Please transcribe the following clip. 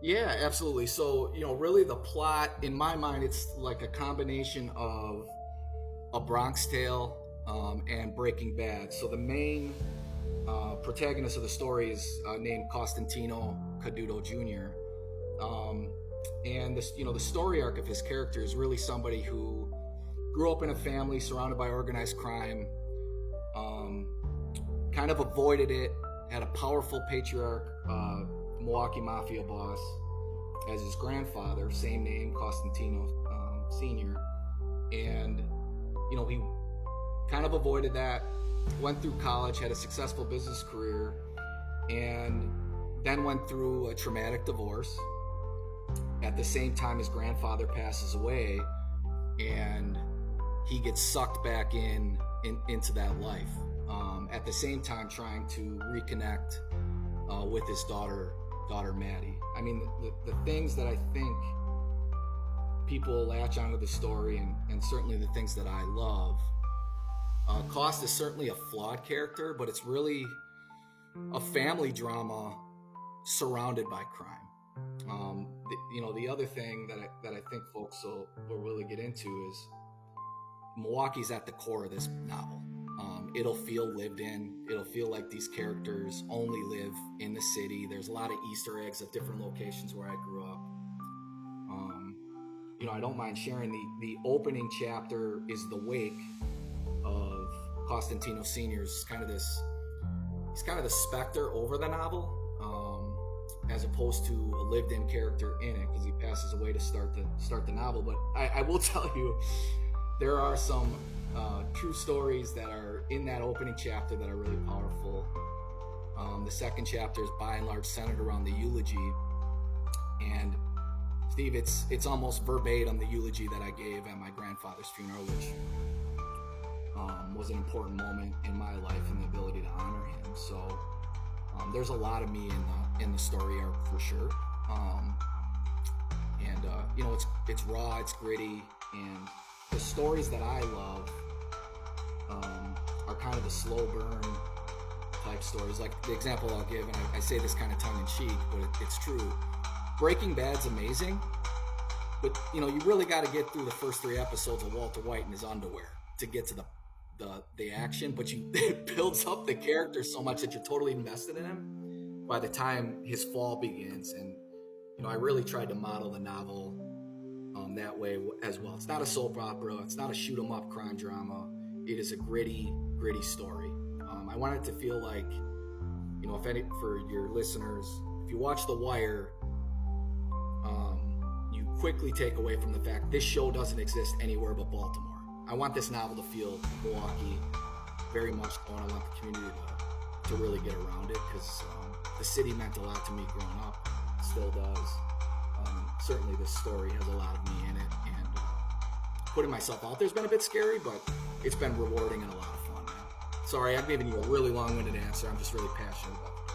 Yeah, absolutely. So, really the plot, in my mind, it's like a combination of A Bronx Tale and Breaking Bad. So the main protagonist of the story is named Costantino Caduto Jr. Um, and this, the story arc of his character is really somebody who grew up in a family surrounded by organized crime, um, kind of avoided it, had a powerful patriarch, Milwaukee Mafia boss, as his grandfather, same name, Costantino Sr. And, he kind of avoided that, went through college, had a successful business career, and then went through a traumatic divorce. At the same time, his grandfather passes away, and he gets sucked back into that life. At the same time, trying to reconnect with his daughter Maddie. I mean, the things that I think people latch onto the story, and certainly the things that I love. Cost is certainly a flawed character, but it's really a family drama surrounded by crime. The other thing that I think folks will really get into is Milwaukee's at the core of this novel. It'll feel lived in. It'll feel like these characters only live in the city. There's a lot of Easter eggs at different locations where I grew up. I don't mind sharing the opening chapter is the wake of Costantino Sr.'s he's kind of the specter over the novel, as opposed to a lived-in character in it, because he passes away to start the novel. But I will tell you, there are some true stories that are in that opening chapter that are really powerful. The second chapter is by and large centered around the eulogy, and Steve, it's almost verbatim the eulogy that I gave at my grandfather's funeral, which was an important moment in my life and the ability to honor him. So there's a lot of me in the story arc for sure. It's raw, it's gritty, and the stories that I love are kind of the slow burn type stories. Like the example I'll give, and I say this kind of tongue in cheek, but it's true. Breaking Bad's amazing, but you really got to get through the first 3 episodes of Walter White in his underwear to get to the action. But it builds up the character so much that you're totally invested in him by the time his fall begins. And I really tried to model the novel that way as well. It's not a soap opera. It's not a shoot 'em up crime drama. It is a gritty story. I want it to feel like, for your listeners, if you watch The Wire, you quickly take away from the fact this show doesn't exist anywhere but Baltimore. I want this novel to feel Milwaukee very much so, and I want the community to really get around it, because the city meant a lot to me growing up. It still does. Certainly this story has a lot of me in it, and putting myself out there's been a bit scary, but it's been rewarding and a lot of fun, man. Sorry, I've given you a really long-winded answer. I'm just really passionate about it.